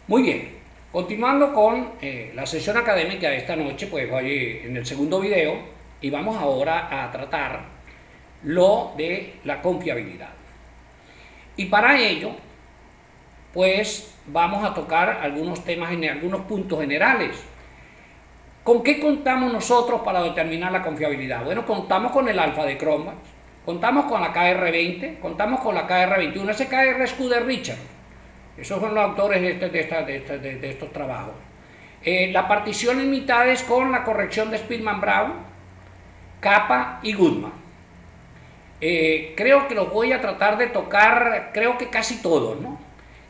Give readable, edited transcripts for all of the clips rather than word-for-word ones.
Muy bien, continuando con la sesión académica de esta noche, pues voy en el segundo video y vamos ahora a tratar lo de la confiabilidad. Y para ello, pues vamos a tocar algunos temas, algunos puntos generales. ¿Con qué contamos nosotros para determinar la confiabilidad? Bueno, contamos con el alfa de Cronbach, contamos con la KR20, contamos con la KR21, ese KR es Scudder-Richard. Esos son los autores de estos trabajos. La partición en mitades con la corrección de Spielmann-Brown, Kappa y Goodman. Creo que los voy a tratar de tocar, creo que casi todos, ¿no?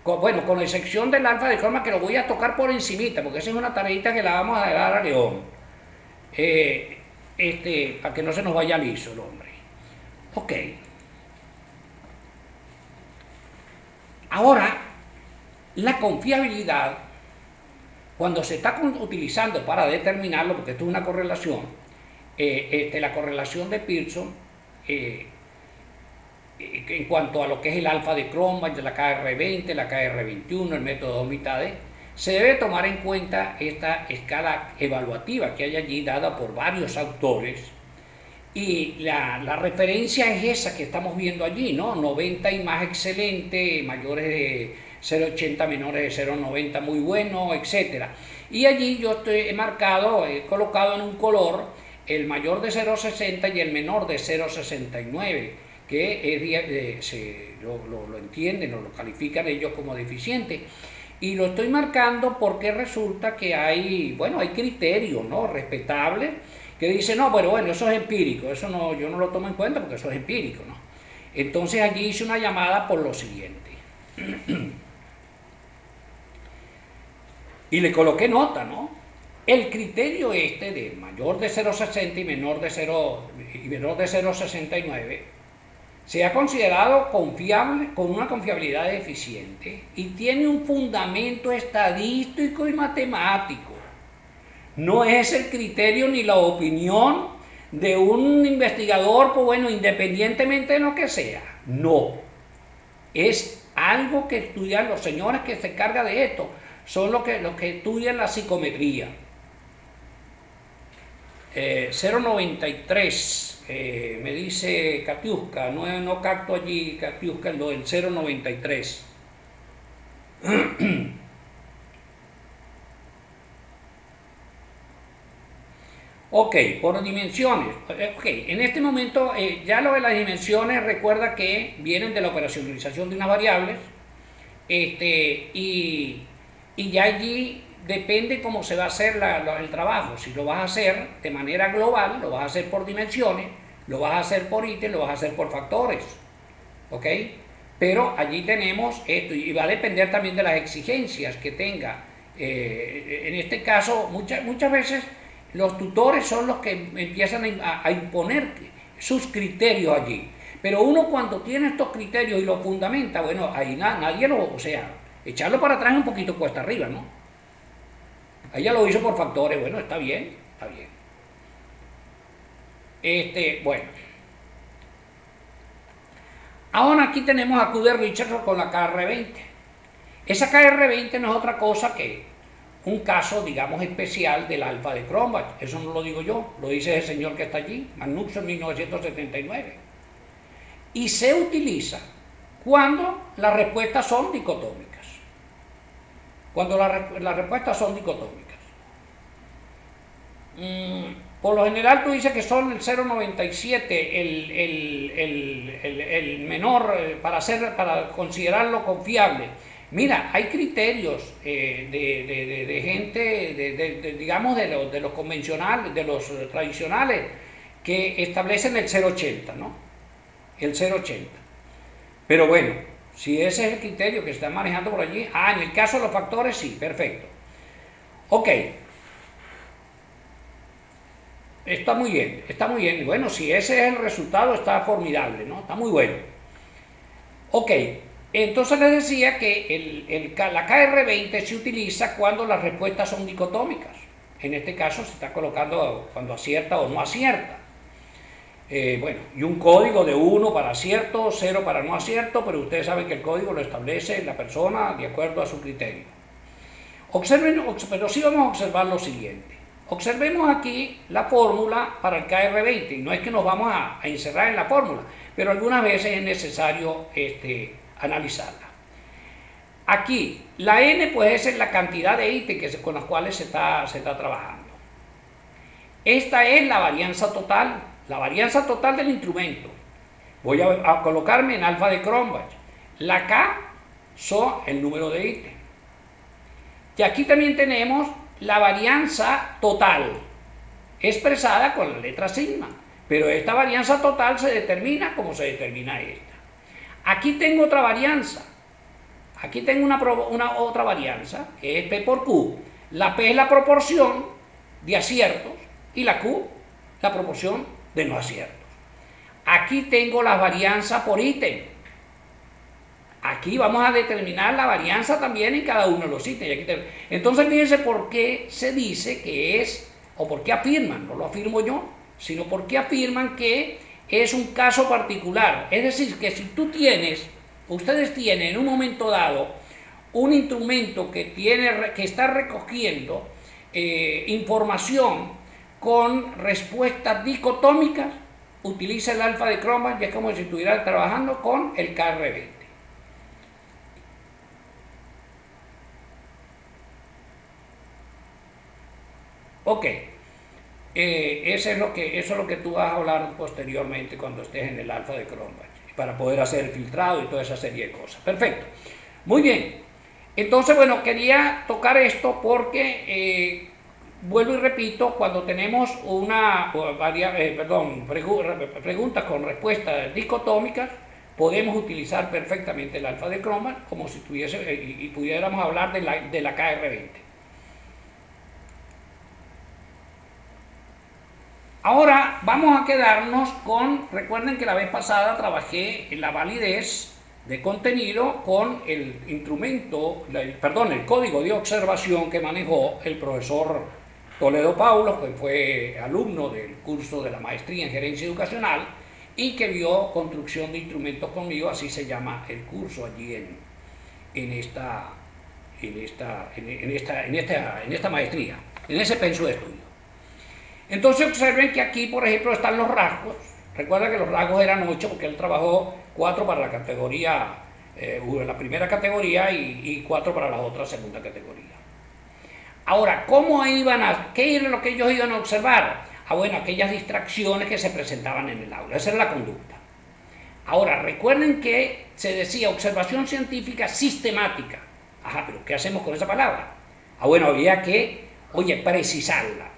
Bueno, con excepción del alfa de Cronbach, que lo voy a tocar por encimita, porque esa es una tareita que la vamos a dar a León. Para que no se nos vaya liso el hombre. Ok. Ahora, la confiabilidad, cuando se está utilizando para determinarlo, porque esto es una correlación, la correlación de Pearson, en cuanto a lo que es el alfa de Cronbach, la KR20, la KR21, el método de dos mitades, se debe tomar en cuenta esta escala evaluativa que hay allí dada por varios autores, y la referencia es esa que estamos viendo allí, ¿no? 90 y más excelente, mayores de 0,80, menores de 0,90 muy bueno, etc. Y allí yo he marcado, he colocado en un color el mayor de 0,60 y el menor de 0,69, que lo entienden o lo califican ellos como deficiente. Y lo estoy marcando porque resulta que hay criterios, ¿no?, respetables, que dicen, no, pero bueno, eso es empírico, eso no, yo no lo tomo en cuenta porque eso es empírico, ¿no? Entonces allí hice una llamada por lo siguiente. Y le coloqué nota, ¿no? El criterio de mayor de 0,60 y menor de 0,69 se ha considerado confiable, con una confiabilidad deficiente, y tiene un fundamento estadístico y matemático. No es el criterio ni la opinión de un investigador, pues bueno, independientemente de lo que sea. No. Es algo que estudian los señores que se encargan de esto. Son los que estudian la psicometría. 0,93, me dice Katiuska, no capto allí Katiuska lo del 0,93. Ok, por dimensiones. Ok, en este momento ya lo de las dimensiones, recuerda que vienen de la operacionalización de unas variables, y ya allí depende cómo se va a hacer el trabajo. Si lo vas a hacer de manera global, lo vas a hacer por dimensiones, lo vas a hacer por ítems, lo vas a hacer por factores. ¿Ok? Pero allí tenemos esto, y va a depender también de las exigencias que tenga. En este caso, muchas veces los tutores son los que empiezan a imponer sus criterios allí. Pero uno, cuando tiene estos criterios y los fundamenta, bueno, ahí nadie o sea, echarlo para atrás es un poquito cuesta arriba, ¿no? Ahí ya lo hizo por factores, bueno, está bien, está bien. Bueno. Ahora aquí tenemos a Scudder-Richardson con la KR20. Esa KR20 no es otra cosa que un caso, digamos, especial del alfa de Cronbach. Eso no lo digo yo, lo dice el señor que está allí, Magnuson, en 1979. Y se utiliza cuando las respuestas son dicotómicas. Cuando las respuestas son dicotómicas. Por lo general tú dices que son el 0,97 el menor para considerarlo confiable. Mira, hay criterios de gente, digamos, de los convencionales, de los tradicionales, que establecen el 0,80, ¿no? El 0,80. Pero bueno, si ese es el criterio que se está manejando por allí, en el caso de los factores, sí, perfecto. Ok. Está muy bien, está muy bien. Bueno, si ese es el resultado, está formidable, ¿no? Está muy bueno. Ok, entonces les decía que la KR20 se utiliza cuando las respuestas son dicotómicas. En este caso se está colocando cuando acierta o no acierta. Bueno, y un código de 1 para acierto, 0 para no acierto, pero ustedes saben que el código lo establece la persona de acuerdo a su criterio. Pero sí vamos a observar lo siguiente. Observemos aquí la fórmula para el KR20, y no es que nos vamos a encerrar en la fórmula, pero algunas veces es necesario analizarla. Aquí, la N pues es la cantidad de ítems con los cuales se está trabajando. Esta es la varianza total del instrumento. Voy a colocarme en alfa de Cronbach. La K son el número de ítems. Y aquí también tenemos la varianza total, expresada con la letra sigma. Pero esta varianza total se determina como se determina esta. Aquí tengo otra varianza. Aquí tengo una otra varianza, que es P por Q. La P es la proporción de aciertos y la Q la proporción de no aciertos. Aquí tengo las varianzas por ítem. Aquí vamos a determinar la varianza también en cada uno de los ítems. Entonces fíjense por qué se dice que es, o por qué afirman, no lo afirmo yo, sino por qué afirman que es un caso particular. Es decir, que si ustedes tienen en un momento dado un instrumento que está recogiendo información con respuestas dicotómicas, utiliza el alfa de Cronbach, y es como si estuviera trabajando con el KR20. Ok, eso es lo que tú vas a hablar posteriormente cuando estés en el alfa de Cronbach, para poder hacer el filtrado y toda esa serie de cosas. Perfecto. Muy bien. Entonces, bueno, quería tocar esto porque, vuelvo y repito, cuando tenemos preguntas con respuestas dicotómicas, podemos utilizar perfectamente el alfa de Cronbach como si pudiéramos hablar de la KR20. Ahora vamos a quedarnos recuerden que la vez pasada trabajé en la validez de contenido con el instrumento, el código de observación que manejó el profesor Toledo Paulo, que fue alumno del curso de la maestría en gerencia educacional y que vio construcción de instrumentos conmigo, así se llama el curso allí en esta maestría, en ese penso de estudio. Entonces observen que aquí, por ejemplo, están los rasgos. Recuerda que los rasgos eran 8 porque él trabajó 4 para la categoría, la primera categoría y 4 para la otra segunda categoría. Ahora, ¿qué era lo que ellos iban a observar? Bueno, aquellas distracciones que se presentaban en el aula. Esa era la conducta. Ahora, recuerden que se decía observación científica sistemática. Ajá, pero ¿qué hacemos con esa palabra? Bueno, había que, precisarla.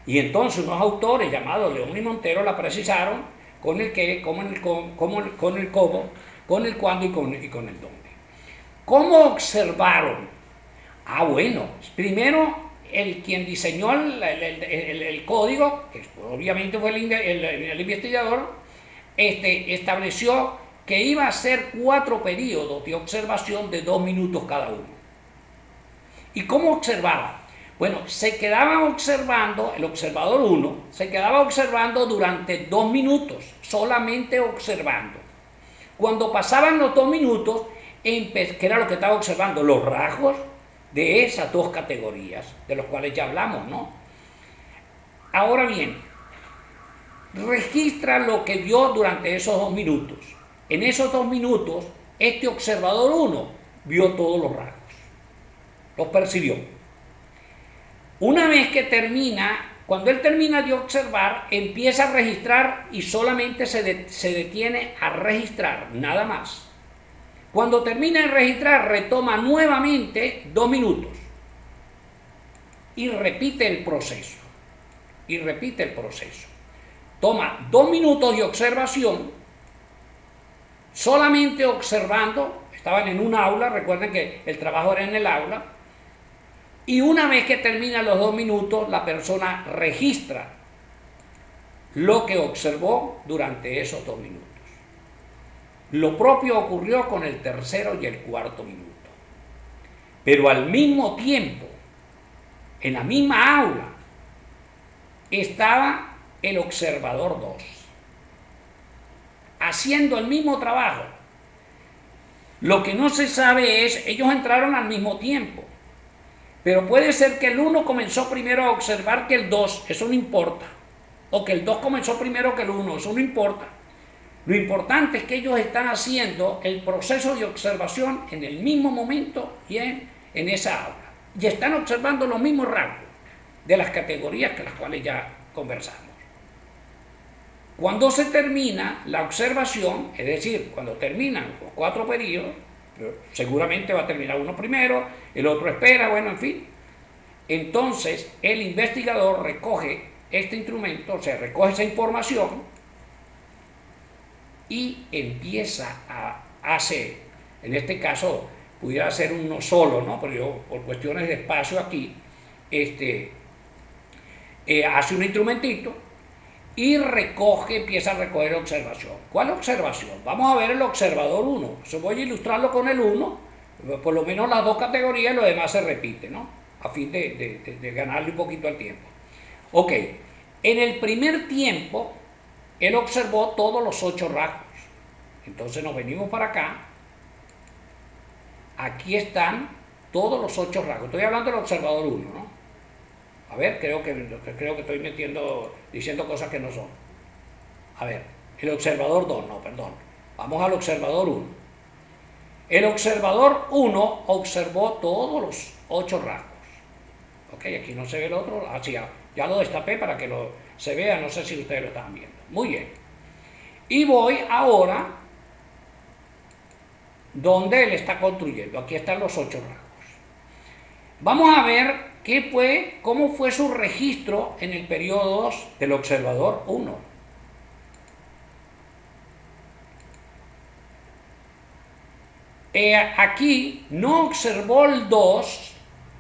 Y entonces unos autores llamados León y Montero la precisaron con el qué, con el cómo, con el cuándo y con el dónde. ¿Cómo observaron? Bueno, primero quien diseñó el código, que obviamente fue el investigador, estableció que iba a ser 4 periodos de observación de 2 minutos cada uno. ¿Y cómo observaba? Bueno, se quedaba observando, el observador 1 se quedaba observando durante 2 minutos, solamente observando. Cuando pasaban los 2 minutos, que era lo que estaba observando, los rasgos de esas 2 categorías, de los cuales ya hablamos, ¿no? Ahora bien, registra lo que vio durante esos 2 minutos. En esos 2 minutos, este observador 1 vio todos los rasgos, los percibió. Una vez que cuando él termina de observar, empieza a registrar y solamente se detiene a registrar, nada más. Cuando termina de registrar, retoma nuevamente 2 minutos y repite el proceso. Toma 2 minutos de observación, solamente observando, estaban en un aula, recuerden que el trabajo era en el aula, y una vez que terminan los 2 minutos, la persona registra lo que observó durante esos 2 minutos. Lo propio ocurrió con el tercero y el cuarto minuto. Pero al mismo tiempo, en la misma aula, estaba el observador 2, haciendo el mismo trabajo. Lo que no se sabe es, ellos entraron al mismo tiempo, Pero puede ser que el 1 comenzó primero a observar que el 2, eso no importa. O que el 2 comenzó primero que el 1, eso no importa. Lo importante es que ellos están haciendo el proceso de observación en el mismo momento y en esa aula. Y están observando los mismos rasgos de las categorías que las cuales ya conversamos. Cuando se termina la observación, es decir, cuando terminan los 4 periodos, seguramente va a terminar uno primero, el otro espera, bueno, en fin. Entonces, el investigador recoge este instrumento, o sea, recoge esa información y empieza a hacer, en este caso, pudiera ser uno solo, ¿no? Pero yo, por cuestiones de espacio aquí, hace un instrumentito y empieza a recoger observación. ¿Cuál observación? Vamos a ver el observador 1. Yo voy a ilustrarlo con el 1, por lo menos las 2 categorías y lo demás se repite, ¿no? A fin de ganarle un poquito al tiempo. Ok, en el primer tiempo, él observó todos los 8 rasgos. Entonces nos venimos para acá. Aquí están todos los 8 rasgos. Estoy hablando del observador 1, ¿no? A ver, creo que estoy diciendo cosas que no son. A ver, el observador 2, no, perdón. Vamos al observador 1. El observador 1 observó todos los 8 rasgos. Ok, aquí no se ve el otro. Así ya lo destapé para que se vea, no sé si ustedes lo están viendo. Muy bien. Y voy ahora donde él está construyendo. Aquí están los 8 rasgos. Vamos a ver cómo fue su registro en el periodo 2 del observador 1. Aquí no observó el 2,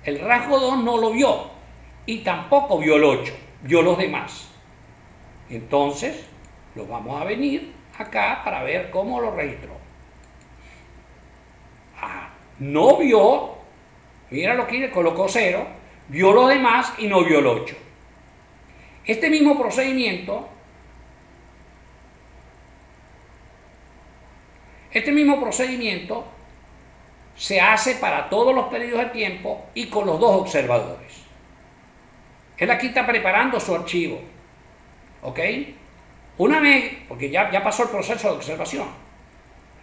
el rasgo 2 no lo vio, y tampoco vio el 8, vio los demás. Entonces, lo vamos a venir acá para ver cómo lo registró. No vio, mira lo que le colocó 0, vio los demás y no vio el 8. Este mismo procedimiento se hace para todos los periodos de tiempo y con los 2 observadores. Él aquí está preparando su archivo, ¿ok? Una vez, porque ya pasó el proceso de observación.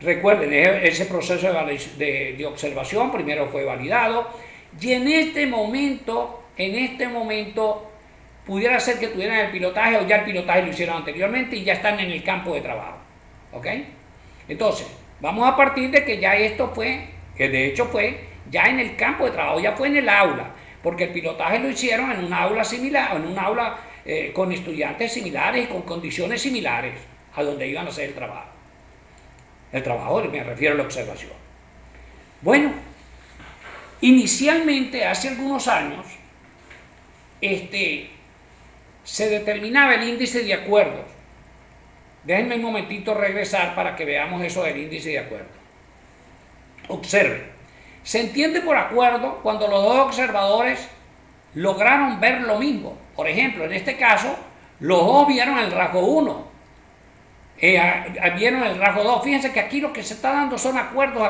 Recuerden, ese proceso de observación primero fue validado y en este momento, pudiera ser que tuvieran el pilotaje o ya el pilotaje lo hicieron anteriormente y ya están en el campo de trabajo, ¿ok? Entonces, vamos a partir de que ya esto que de hecho fue ya en el campo de trabajo, ya fue en el aula, porque el pilotaje lo hicieron en un aula similar, en un aula con estudiantes similares y con condiciones similares a donde iban a hacer el trabajo. El trabajo, me refiero a la observación. Bueno, inicialmente, hace algunos años, se determinaba el índice de acuerdos. Déjenme un momentito regresar para que veamos eso del índice de acuerdos. Observen. Se entiende por acuerdo cuando los 2 observadores lograron ver lo mismo. Por ejemplo, en este caso, los 2 vieron el rasgo 1. Vieron el rasgo 2. Fíjense que aquí lo que se está dando son acuerdos.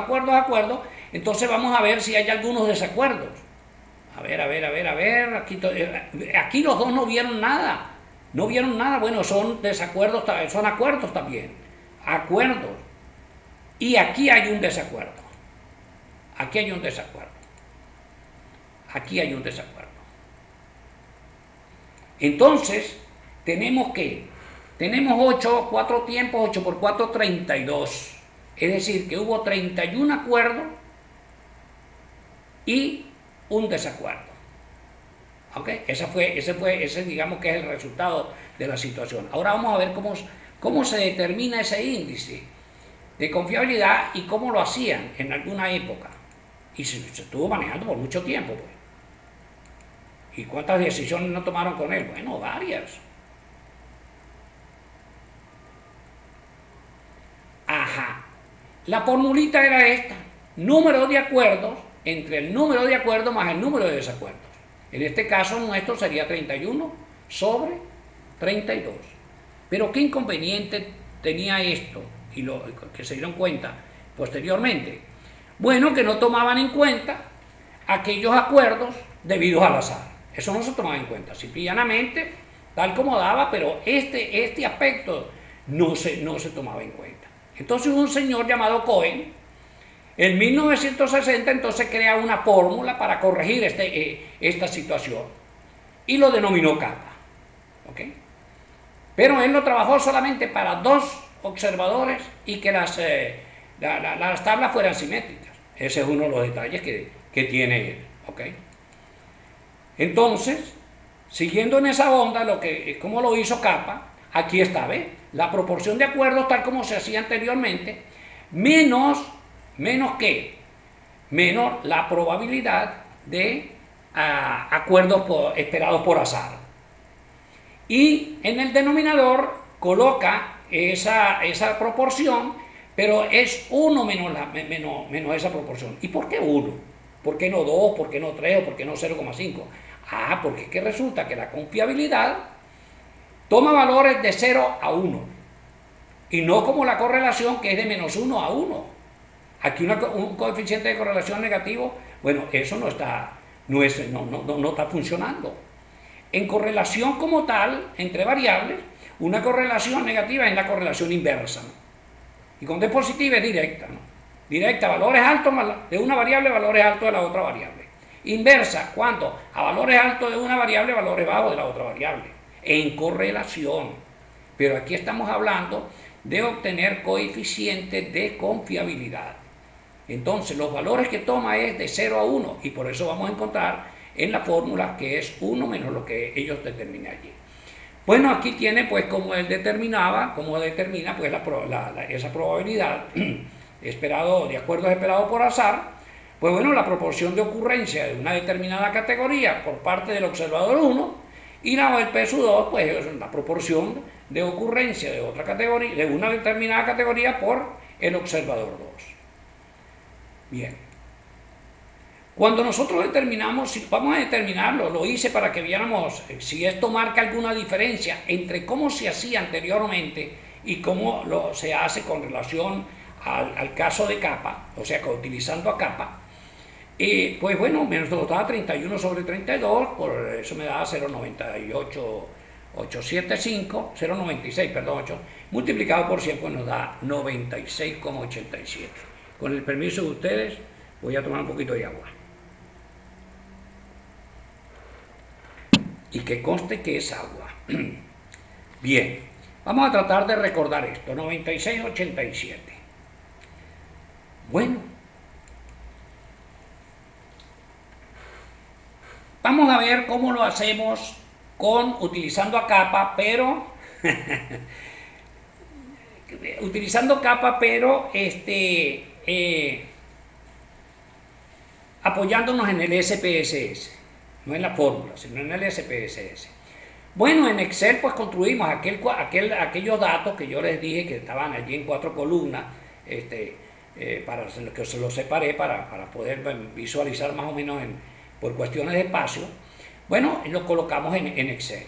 Entonces vamos a ver si hay algunos desacuerdos. A ver. Aquí los 2 no vieron nada. Bueno, son desacuerdos, son acuerdos también. Acuerdos. Y aquí hay un desacuerdo. Aquí hay un desacuerdo. Entonces, tenemos 4 tiempos, 8 por 4, 32. Es decir, que hubo 31 acuerdos y un desacuerdo. ¿Okay? Ese digamos que es el resultado de la situación. Ahora vamos a ver cómo se determina ese índice de confiabilidad y cómo lo hacían en alguna época. Y se estuvo manejando por mucho tiempo, pues. ¿Y cuántas decisiones no tomaron con él? Bueno, varias. La formulita era esta: número de acuerdos entre el número de acuerdos más el número de desacuerdos. En este caso nuestro sería 31 sobre 32. Pero ¿qué inconveniente tenía esto? Y lo que se dieron cuenta posteriormente. Bueno, que no tomaban en cuenta aquellos acuerdos debidos al azar. Eso no se tomaba en cuenta, simple y llanamente, tal como daba, pero este aspecto no se tomaba en cuenta. Entonces un señor llamado Cohen, en 1960, entonces crea una fórmula para corregir esta situación y lo denominó kappa. ¿Okay? Pero él lo trabajó solamente para 2 observadores y que las tablas fueran simétricas. Ese es uno de los detalles que tiene él. ¿Okay? Entonces, siguiendo en esa onda, como lo hizo kappa, aquí está, ¿ves? La proporción de acuerdos tal como se hacía anteriormente, menos la probabilidad de acuerdos esperados por azar. Y en el denominador coloca esa proporción, pero es 1 menos esa proporción. ¿Y por qué 1? ¿Por qué no 2? ¿Por qué no 3? ¿O por qué no 0,5? Porque es que resulta que la confiabilidad toma valores de 0 a 1 y no como la correlación que es de -1 a 1. Aquí un coeficiente de correlación negativo, bueno, eso no está funcionando. En correlación como tal, entre variables, una correlación negativa es la correlación inversa, ¿no? Y cuando es positiva es directa, ¿no? Directa, valores altos de una variable, valores altos de la otra variable. Inversa, ¿cuánto? A valores altos de una variable, valores bajos de la otra variable. En correlación. Pero aquí estamos hablando de obtener coeficientes de confiabilidad. Entonces, los valores que toma es de 0 a 1 y por eso vamos a encontrar en la fórmula que es 1 menos lo que ellos determinan allí. Bueno, aquí tiene pues cómo él determina pues esa probabilidad de acuerdos esperados por azar. Pues bueno, la proporción de ocurrencia de una determinada categoría por parte del observador 1 y el P2 pues es la proporción de ocurrencia de otra categoría, de una determinada categoría por el observador 2. Bien. Cuando nosotros vamos a determinarlo, lo hice para que viéramos si esto marca alguna diferencia entre cómo se hacía anteriormente y cómo se hace con relación al caso de kappa, o sea, utilizando a kappa. Pues bueno, me nos daba 31 sobre 32, por eso me daba 0,96, perdón, 8, multiplicado por 100, pues nos da 96,87. Con el permiso de ustedes, voy a tomar un poquito de agua. Y que conste que es agua. Bien, vamos a tratar de recordar esto, 96,87. Bueno, vamos a ver cómo lo hacemos utilizando a kappa, pero utilizando kappa, pero apoyándonos en el SPSS, no en la fórmula, sino en el SPSS. Bueno, en Excel pues construimos aquellos datos que yo les dije que estaban allí en 4 columnas, para que se los separé para poder visualizar más o menos por cuestiones de espacio. Bueno, lo colocamos en Excel.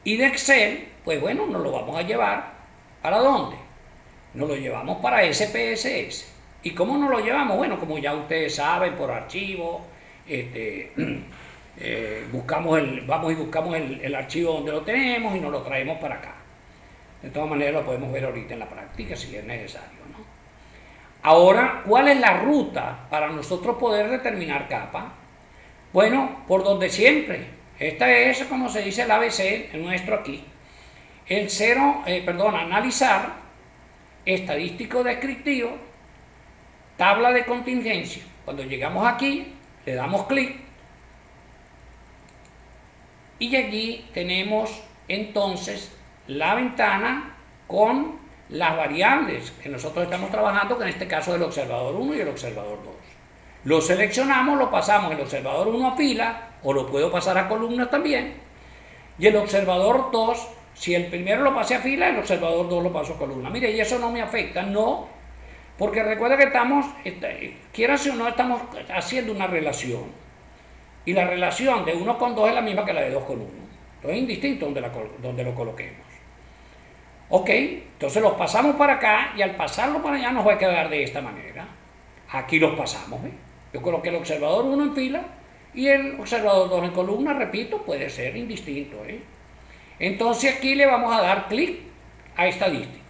Y de Excel, pues bueno, nos lo vamos a llevar, ¿para dónde? Nos lo llevamos para SPSS. ¿Y cómo nos lo llevamos? Bueno, como ya ustedes saben, por archivo, buscamos el archivo donde lo tenemos y nos lo traemos para acá. De todas maneras lo podemos ver ahorita en la práctica si es necesario, ¿no? Ahora, ¿cuál es la ruta para nosotros poder determinar kappa? Bueno, por donde siempre. Esta es, como se dice el ABC nuestro aquí. Analizar, estadístico descriptivo, tabla de contingencia. Cuando llegamos aquí, le damos clic y allí tenemos entonces la ventana con las variables que nosotros estamos trabajando, que en este caso es el observador 1 y el observador 2. Lo seleccionamos, lo pasamos el observador 1 a fila, o lo puedo pasar a columnas también, y el observador 2, si el primero lo pasé a fila, el observador 2 lo paso a columna. Mire, y eso no me afecta, no, porque recuerda que estamos, quieras o no, estamos haciendo una relación, y la relación de 1 con 2 es la misma que la de 2 con 1, entonces es indistinto donde lo coloquemos. Ok, entonces los pasamos para acá, y al pasarlo para allá nos va a quedar de esta manera. Aquí los pasamos, ¿eh? Yo coloqué el observador 1 en fila, Y el observador 2 en columna, repito, puede ser indistinto. Entonces aquí le vamos a dar clic a estadístico.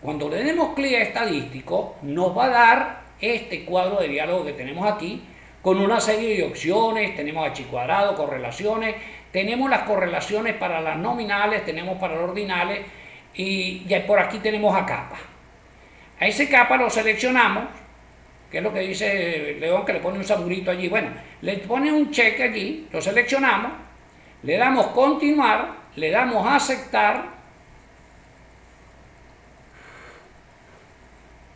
Cuando le demos clic a estadístico, nos va a dar este cuadro de diálogo que tenemos aquí, con una serie de opciones. Tenemos H cuadrado, correlaciones, tenemos las correlaciones para las nominales, tenemos para los ordinales, y ya por aquí tenemos a capa. A ese capa lo seleccionamos, que es lo que dice León, que le pone un saburito allí. Bueno, le pone un cheque allí, lo seleccionamos, le damos continuar, le damos aceptar,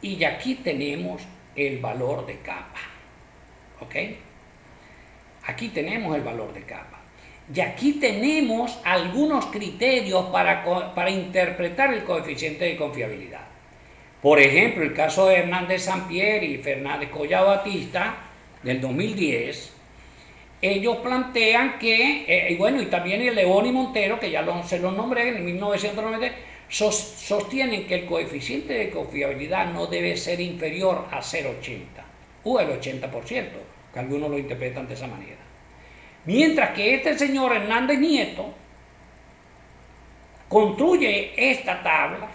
y aquí tenemos el valor de capa. ¿Ok? Aquí tenemos el valor de capa. Y aquí tenemos algunos criterios para interpretar el coeficiente de confiabilidad. Por ejemplo, el caso de Hernández Sampieri y Fernández Collado Batista del 2010, ellos plantean que, y bueno, y también el León y Montero, que ya se los nombré en 1990, sostienen que el coeficiente de confiabilidad no debe ser inferior a 0,80 o el 80%, que algunos lo interpretan de esa manera. Mientras que este señor Hernández Nieto construye esta tabla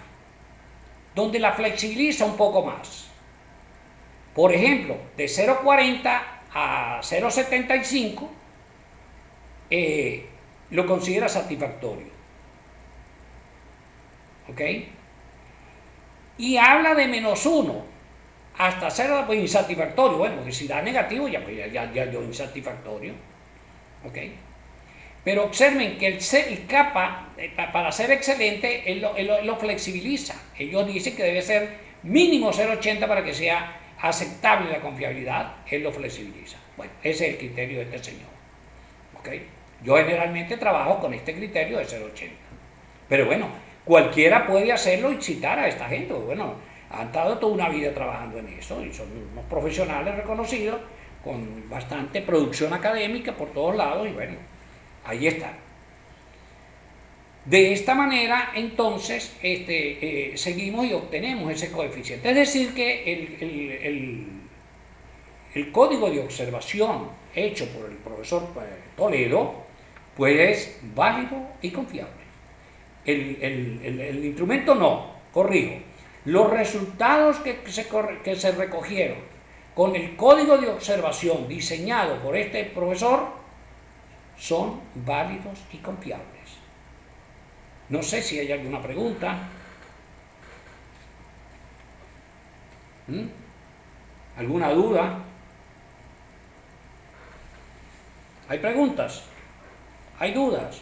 donde la flexibiliza un poco más. Por ejemplo, de 0,40 a 0,75 lo considera satisfactorio. ¿Ok? Y habla de -1 hasta 0, pues insatisfactorio. Bueno, porque si da negativo ya dio insatisfactorio. ¿Ok? Pero observen que el capa, para ser excelente, él lo flexibiliza. Ellos dicen que debe ser mínimo 0,80 para que sea aceptable la confiabilidad. Él lo flexibiliza. Bueno, ese es el criterio de este señor. ¿Ok? Yo generalmente trabajo con este criterio de 0,80. Pero bueno, cualquiera puede hacerlo y citar a esta gente. Bueno, han dado toda una vida trabajando en eso y son unos profesionales reconocidos con bastante producción académica por todos lados y bueno, ahí está. De esta manera, entonces, seguimos y obtenemos ese coeficiente. Es decir, que el código de observación hecho por el profesor Toledo, pues es válido y confiable. El instrumento no, corrijo. Los resultados que se recogieron con el código de observación diseñado por este profesor son válidos y confiables. No sé si hay alguna pregunta. ¿Alguna duda? ¿Hay preguntas? ¿Hay dudas?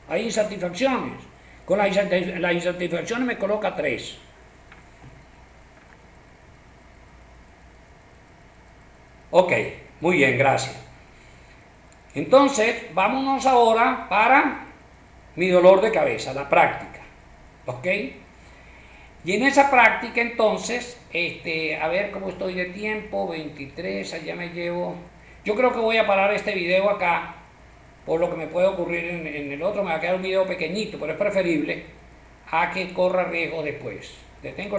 ¿Hay insatisfacciones? Con las insatisfacciones me coloca 3. Ok, muy bien, gracias. Entonces, vámonos ahora para mi dolor de cabeza, la práctica. ¿Ok? Y en esa práctica, entonces, a ver cómo estoy de tiempo, 23, allá me llevo. Yo creo que voy a parar este video acá, por lo que me puede ocurrir en el otro. Me va a quedar un video pequeñito, pero es preferible a que corra riesgo después. Detengo la